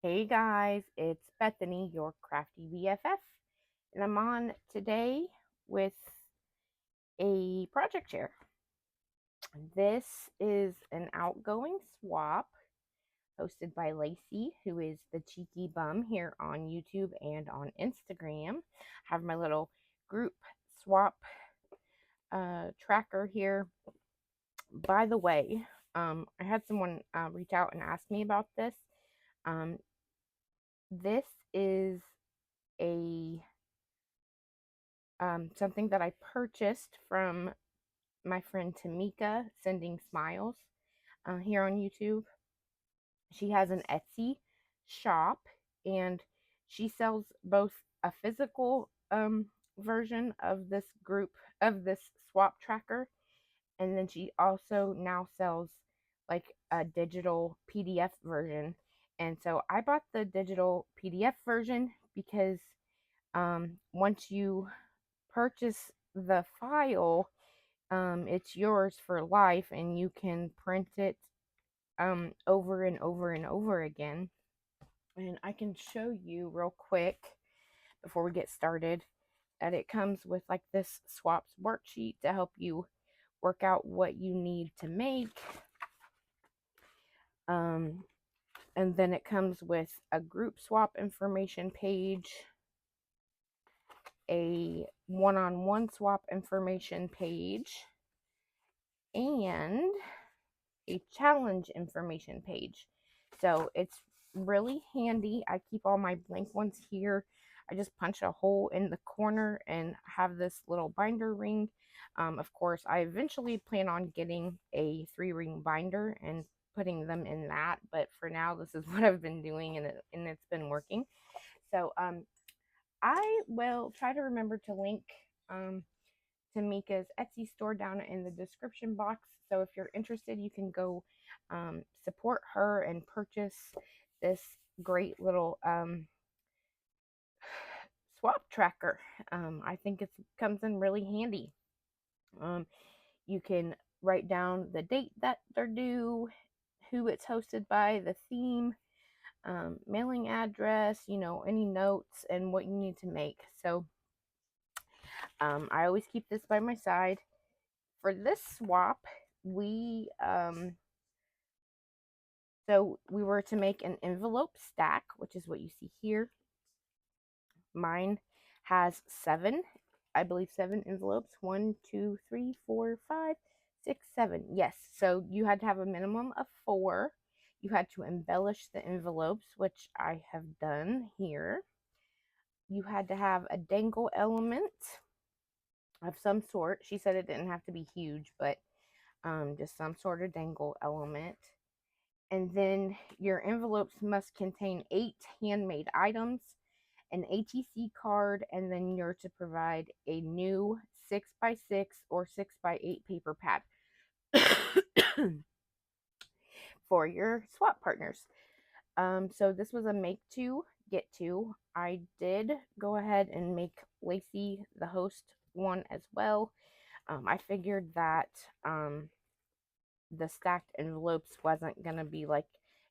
Hey guys, it's Bethany, your crafty BFF, and I'm on today with a project share. This is an outgoing swap hosted by Lacey, who is the cheeky bum here on YouTube and on Instagram. I have my little group swap tracker here. By the way, I had someone reach out and ask me about this. Um, this is a something that I purchased from my friend Tamika, Sending Smiles, here on YouTube. She has an Etsy shop, and she sells both a physical version of this swap tracker, and then she also now sells like a digital PDF version. And so I bought the digital PDF version because once you purchase the file, it's yours for life, and you can print it over and over and over again. And I can show you real quick before we get started that it comes with like this swaps worksheet to help you work out what you need to make. Um, and then it comes with a group swap information page, a one-on-one swap information page, and a challenge information page. So it's really handy. I keep all my blank ones here. I just punch a hole in the corner and have this little binder ring. Of course, I eventually plan on getting a 3-ring binder and putting them in that, but for now, this is what I've been doing, and it's been working. So I will try to remember to link um, Tamika's Etsy store down in the description box. So if you're interested, you can go support her and purchase this great little swap tracker. I think it comes in really handy. You can write down the date that they're due, who it's hosted by, the theme, mailing address, any notes, and what you need to make. So I always keep this by my side. For this swap, we we were to make an envelope stack, which is what you see here. Mine has 7, I believe 7 envelopes. 1, 2, 3, 4, 5, 6, 7. Yes, so you had to have a minimum of 4. You had to embellish the envelopes, which I have done here. You had to have a dangle element of some sort. She said it didn't have to be huge, but just some sort of dangle element. And then your envelopes must contain 8 handmade items, an ATC card, and then you're to provide a new 6x6 or 6x8 paper pad for your swap partners. So this was a make to, get to. I did go ahead and make Lacey the host one as well. I figured that the stacked envelopes wasn't going to be like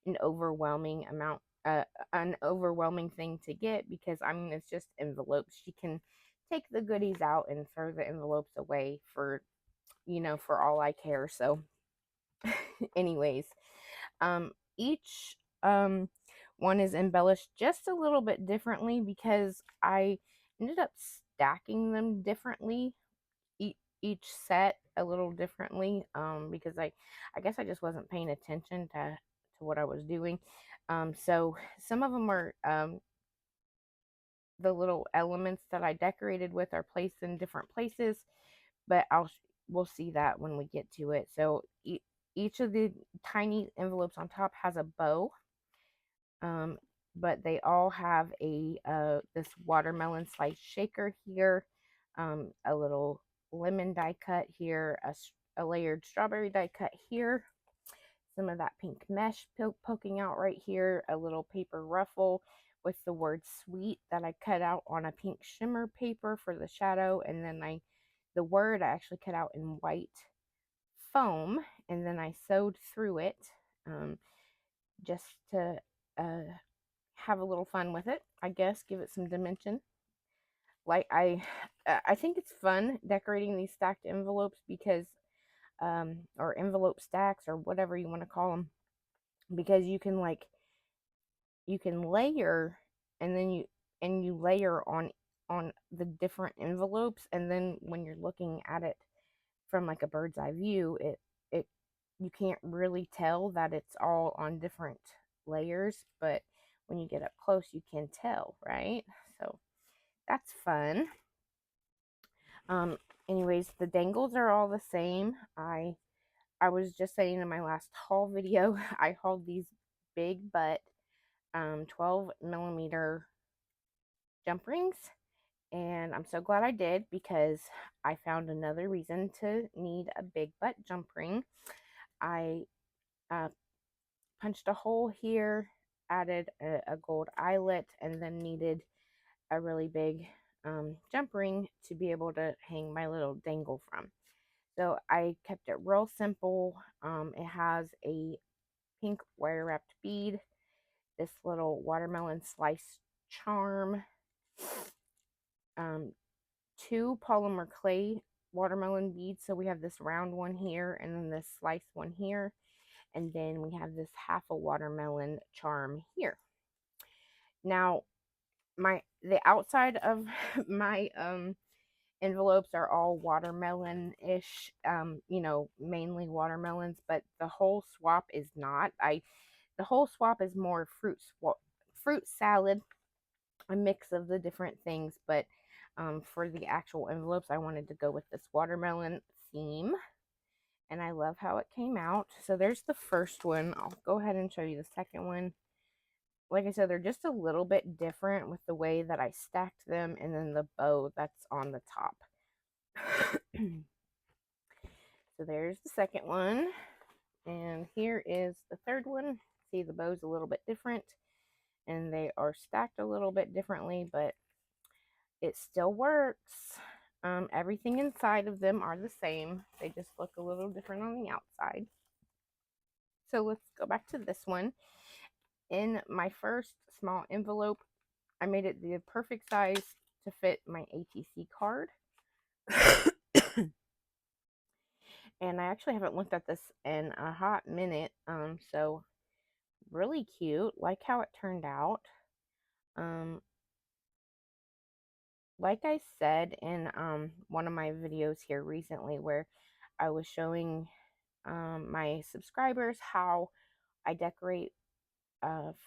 an overwhelming amount, an overwhelming thing to get, because I mean, it's just envelopes. She can take the goodies out and throw the envelopes away for, for all I care. So, anyways, each one is embellished just a little bit differently because I ended up stacking them differently, each set a little differently, because I guess I just wasn't paying attention to what I was doing. So some of them are the little elements that I decorated with are placed in different places, but we'll see that when we get to it. So each of the tiny envelopes on top has a bow, but they all have a this watermelon slice shaker here, a little lemon die cut here, a layered strawberry die cut here, some of that pink mesh poking out right here, a little paper ruffle with the word sweet that I cut out on a pink shimmer paper for the shadow, and then the word I actually cut out in white foam, and then I sewed through it, just to have a little fun with it, I guess, give it some dimension. Like I think it's fun decorating these stacked envelopes because or envelope stacks or whatever you want to call them, because you can layer, and then you layer on the different envelopes, and then when you're looking at it from like a bird's eye view, it you can't really tell that it's all on different layers, but when you get up close you can tell, right? So that's fun. um Anyways, the dangles are all the same. I was just saying in my last haul video, I hauled these big butt 12 millimeter jump rings, and I'm so glad I did, because I found another reason to need a big butt jump ring. I uh, punched a hole here, added a gold eyelet, and then needed a really big jump ring to be able to hang my little dangle from. So I kept it real simple. It has a pink wire wrapped bead, this little watermelon slice charm, um, two polymer clay watermelon beads. So we have this round one here and then this slice one here. And then we have this half a watermelon charm here. Now, the outside of my envelopes are all watermelon-ish, mainly watermelons, but the whole swap is not. The whole swap is more fruit salad, a mix of the different things, but for the actual envelopes, I wanted to go with this watermelon theme, and I love how it came out. So there's the first one. I'll go ahead and show you the second one. Like I said, they're just a little bit different with the way that I stacked them, and then the bow that's on the top. So there's the second one, and here is the third one. See, the bow's a little bit different, and they are stacked a little bit differently, but it still works. Everything inside of them are the same. They just look a little different on the outside. So let's go back to this one. In my first small envelope, I made it the perfect size to fit my ATC card. And I actually haven't looked at this in a hot minute. So really cute. Like how it turned out. Like I said in one of my videos here recently, where I was showing my subscribers how I decorate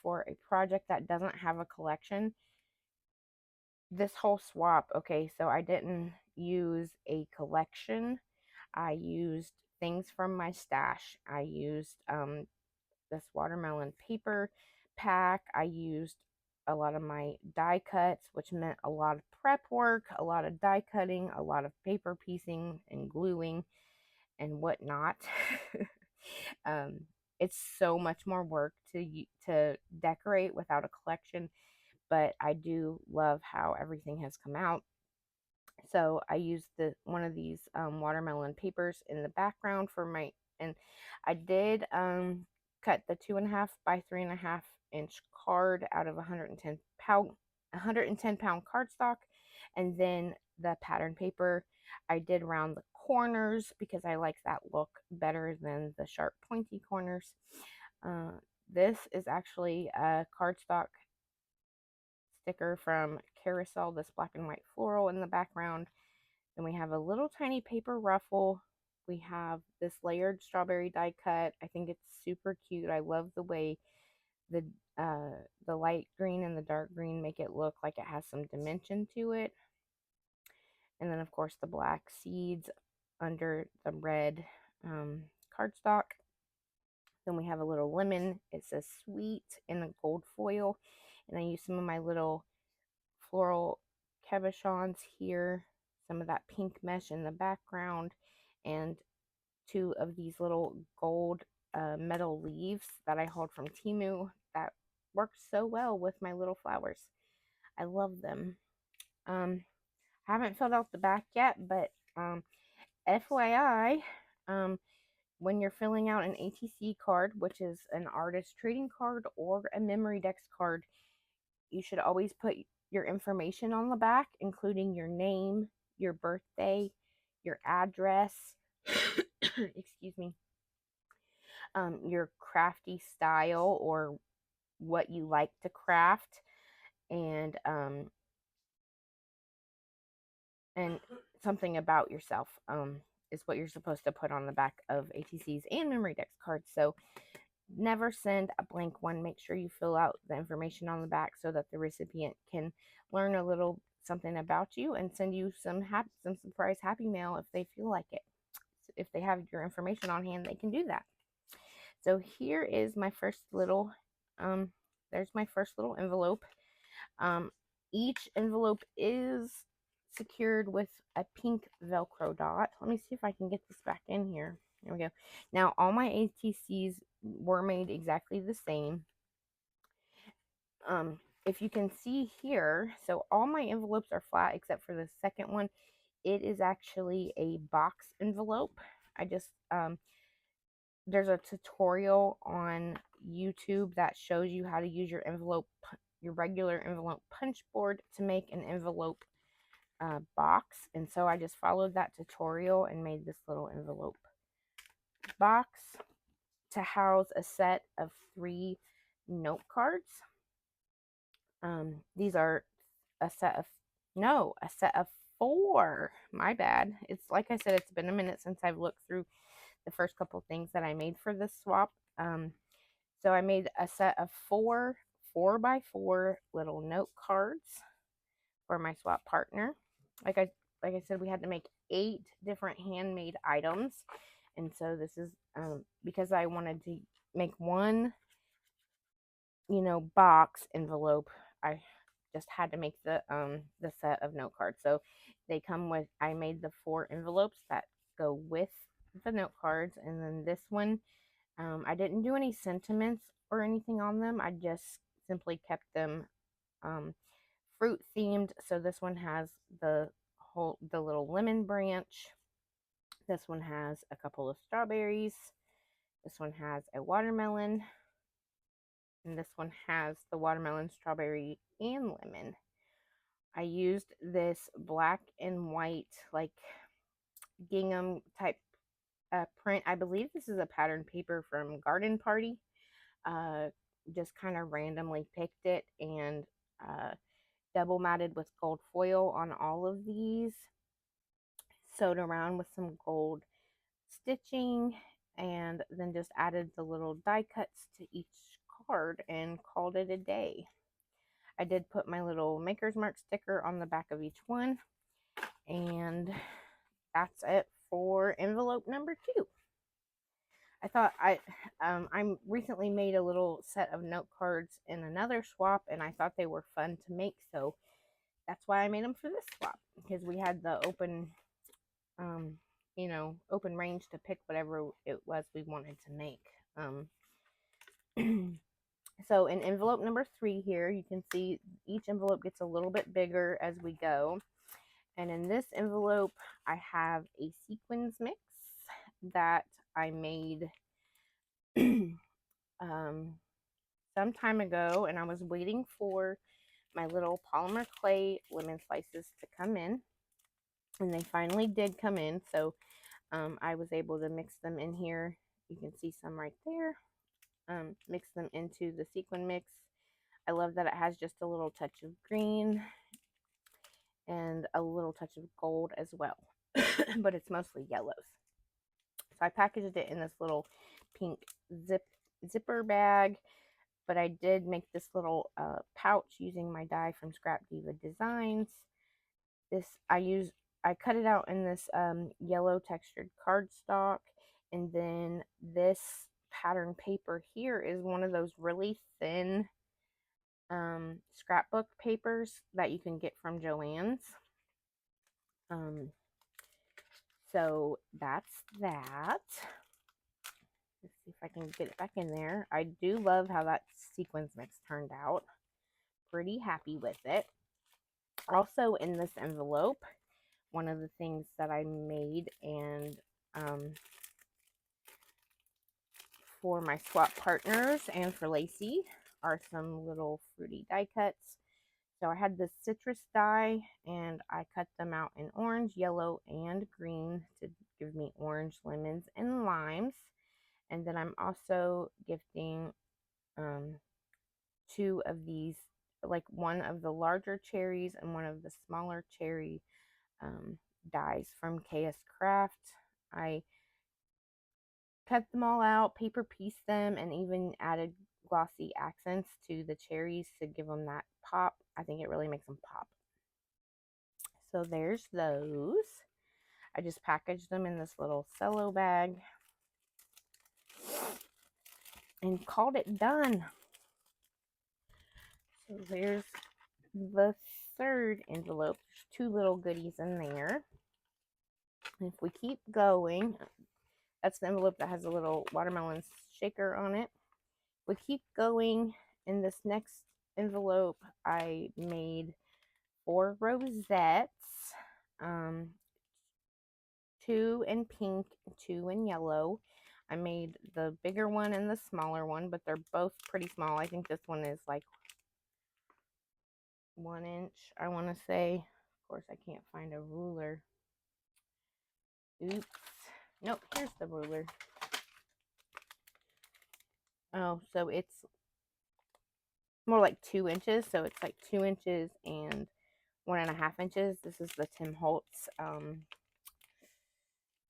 for a project that doesn't have a collection. This whole swap, okay, so I didn't use a collection. I used things from my stash. I used this watermelon paper pack. I used a lot of my die cuts, which meant a lot of prep work, a lot of die cutting, a lot of paper piecing and gluing and whatnot. um, it's so much more work to decorate without a collection, but I do love how everything has come out. So I used one of these watermelon papers in the background for my, and I did cut the 2.5 by 3.5 inch card out of 110 pound cardstock, and then the pattern paper I did round the corners because I like that look better than the sharp pointy corners. This is actually a cardstock sticker from Carousel, this black and white floral in the background. Then we have a little tiny paper ruffle. We have this layered strawberry die cut. I think it's super cute. I love the way the the light green and the dark green make it look like it has some dimension to it. And then of course the black seeds under the red cardstock. Then we have a little lemon. It says sweet in the gold foil. And I use some of my little floral cabochons here, some of that pink mesh in the background, and two of these little gold metal leaves that I hauled from Temu that work so well with my little flowers. I love them. I haven't filled out the back yet, but FYI, when you're filling out an ATC card, which is an artist trading card or a memory dex card, you should always put your information on the back, including your name, your birthday, your address, excuse me, your crafty style or what you like to craft, and something about yourself is what you're supposed to put on the back of ATCs and memory dex cards. So never send a blank one. Make sure you fill out the information on the back so that the recipient can learn a little something about you and send you some surprise happy mail if they feel like it. So if they have your information on hand, they can do that. So here is my first little there's my first little envelope. Each envelope is secured with a pink Velcro dot. Let me see if I can get this back in here. There we go. Now, all my ATCs were made exactly the same. If you can see here, so all my envelopes are flat except for the second one. It is actually a box envelope. I just, there's a tutorial on YouTube that shows you how to use your regular envelope punch board to make an envelope box. And so I just followed that tutorial and made this little envelope box to house a set of 3 note cards. These are a set of 4. My bad. It's like I said, it's been a minute since I've looked through the first couple things that I made for this swap. So I made a set of 4 4x4 little note cards for my swap partner. Like I said, we had to make 8 different handmade items, and so this is because I wanted to make one, box envelope. I just had to make the set of note cards. So they come with. I made the 4 envelopes that go with the note cards, and then this one, I didn't do any sentiments or anything on them. I just simply kept them fruit themed. So this one has the little lemon branch. This one has a couple of strawberries. This one has a watermelon. And this one has the watermelon, strawberry, and lemon. I used this black and white, like gingham type print. I believe this is a pattern paper from Garden Party. Just kind of randomly picked it and double matted with gold foil on all of these. Sewed around with some gold stitching, and then just added the little die cuts to each card and called it a day. I did put my little Maker's Mark sticker on the back of each one, and that's it for envelope number 2. I thought I recently made a little set of note cards in another swap, and I thought they were fun to make, so that's why I made them for this swap, because we had the open open range to pick whatever it was we wanted to make. So in envelope number 3 here, you can see each envelope gets a little bit bigger as we go. And in this envelope, I have a sequins mix that I made some time ago, and I was waiting for my little polymer clay lemon slices to come in, and they finally did come in. So I was able to mix them in here. You can see some right there. Mix them into the sequin mix. I love that it has just a little touch of green and a little touch of gold as well, but it's mostly yellows. So I packaged it in this little pink zipper bag, but I did make this little pouch using my die from Scrap Diva Designs. I cut it out in this yellow textured cardstock, and then this pattern paper here is one of those really thin scrapbook papers that you can get from Joann's. So that's that. Let's see if I can get it back in there. I do love how that sequins mix turned out. Pretty happy with it. Also in this envelope, one of the things that I made and for my swap partners and for Lacey are some little fruity die cuts. So I had this citrus die and I cut them out in orange, yellow, and green to give me orange, lemons, and limes. And then I'm also gifting um, two of these, like one of the larger cherries and one of the smaller cherry um, dies from KS Craft. I cut them all out, paper pieced them, and even added glossy accents to the cherries to give them that pop. I think it really makes them pop. So there's those. I just packaged them in this little cello bag and called it done. So there's the third envelope. There's two little goodies in there. And if we keep going, that's the envelope that has a little watermelon shaker on it. We keep going. In this next envelope, I made 4 rosettes, um, 2 in pink, 2 in yellow. I made the bigger one and the smaller one, but they're both pretty small. I think this one is like 1 inch, I want to say. Of course, I can't find a ruler. Oops. Nope, here's the ruler. Oh, so it's more like 2 inches. So it's like 2 inches and 1.5 inches. This is the Tim Holtz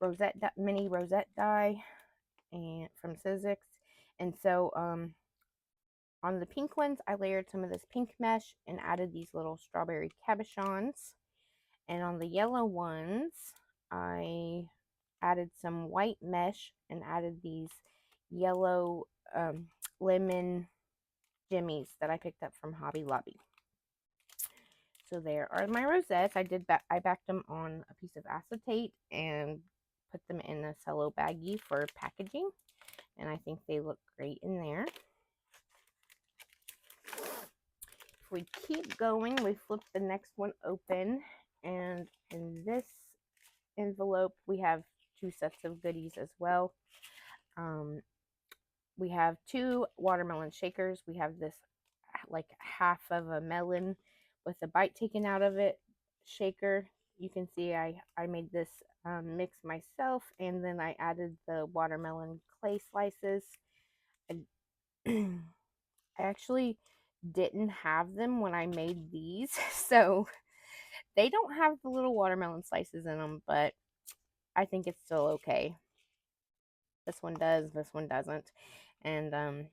rosette mini rosette die and from Sizzix. And so on the pink ones, I layered some of this pink mesh and added these little strawberry cabochons. And on the yellow ones, I added some white mesh and added these yellow lemon jimmies that I picked up from Hobby Lobby. So there are my rosettes. I backed them on a piece of acetate and put them in a cello baggie for packaging. And I think they look great in there. If we keep going, we flip the next one open. And in this envelope, we have 2 sets of goodies as well. We have 2 watermelon shakers. We have this like half of a melon with a bite taken out of it shaker. You can see I made this mix myself, and then I added the watermelon clay slices. I actually didn't have them when I made these, so they don't have the little watermelon slices in them, but I think it's still okay. This one does, this one doesn't. And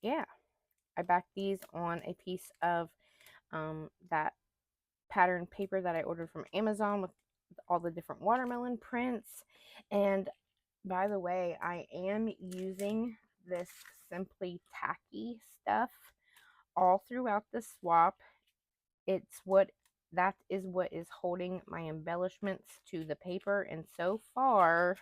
yeah, I backed these on a piece of that pattern paper that I ordered from Amazon with all the different watermelon prints. And by the way, I am using this Simply Tacky stuff all throughout the swap. That is what is holding my embellishments to the paper, and so far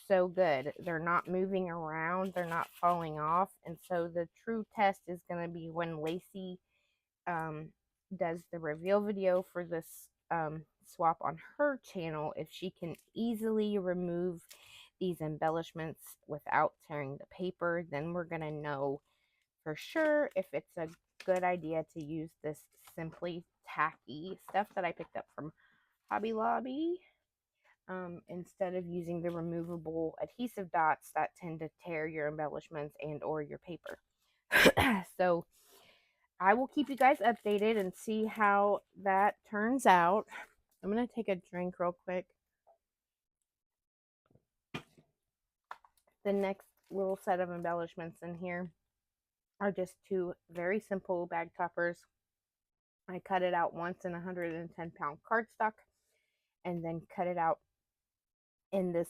so good. They're not moving around, they're not falling off. And so the true test is going to be when Lacey does the reveal video for this swap on her channel, if she can easily remove these embellishments without tearing the paper. Then we're going to know for sure if it's a good idea to use this Simply Tacky stuff that I picked up from Hobby Lobby instead of using the removable adhesive dots that tend to tear your embellishments and or your paper. So I will keep you guys updated and see how that turns out. I'm going to take a drink real quick. The next little set of embellishments in here are just 2 very simple bag toppers. I cut it out once in 110-pound cardstock and then cut it out in this.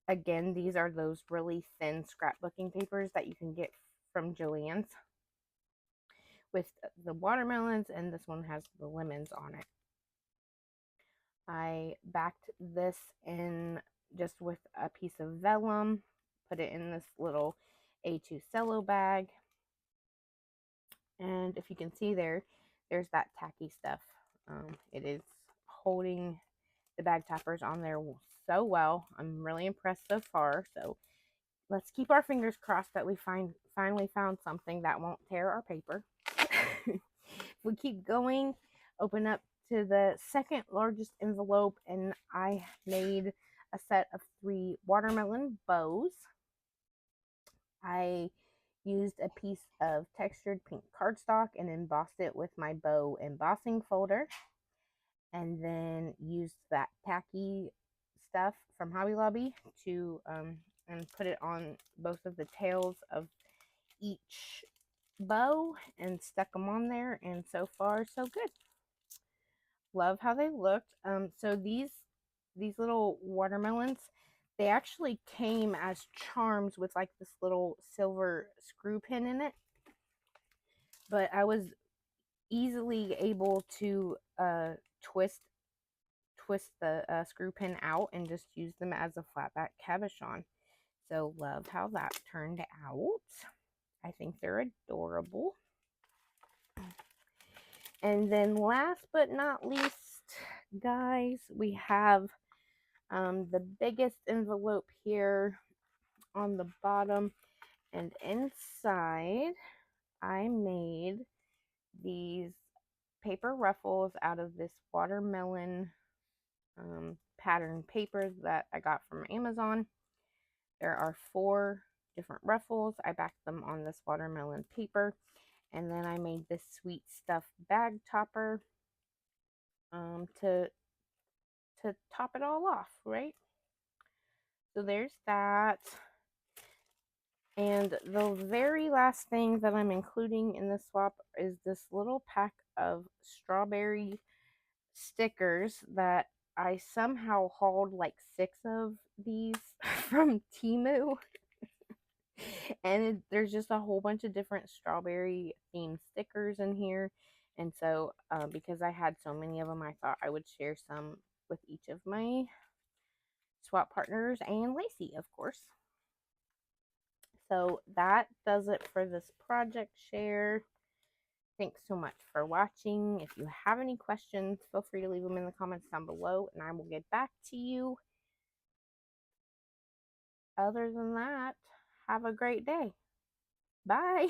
Again, these are those really thin scrapbooking papers that you can get from Joann's with the watermelons, and this one has the lemons on it. I backed this in just with a piece of vellum, put it in this little A2 cello bag, and if you can see there's that tacky stuff. It is holding the bag toppers on there so well. I'm really impressed so far. So let's keep our fingers crossed that we finally found something that won't tear our paper. We keep going, open up to the second largest envelope, and I made a set of 3 watermelon bows. I used a piece of textured pink cardstock and embossed it with my bow embossing folder, and then used that tacky stuff from Hobby Lobby to and put it on both of the tails of each bow and stuck them on there, and so far so good. Love how they looked. So these little watermelons, they actually came as charms with like this little silver screw pin in it, but I was easily able to twist the screw pin out and just use them as a flat back cabochon. So love how that turned out. I think they're adorable. And then last but not least, guys, we have the biggest envelope here on the bottom, and inside I made these paper ruffles out of this watermelon pattern paper that I got from Amazon. There are 4 different ruffles. I backed them on this watermelon paper, and then I made this sweet stuff bag topper to top it all off, right? So there's that. And the very last thing that I'm including in the swap is this little pack of strawberry stickers that I somehow hauled like 6 of these from Temu. And there's just a whole bunch of different strawberry themed stickers in here. And so, because I had so many of them, I thought I would share some with each of my swap partners and Lacey, of course. So that does it for this project share. Thanks so much for watching. If you have any questions, feel free to leave them in the comments down below and I will get back to you. Other than that, have a great day. Bye.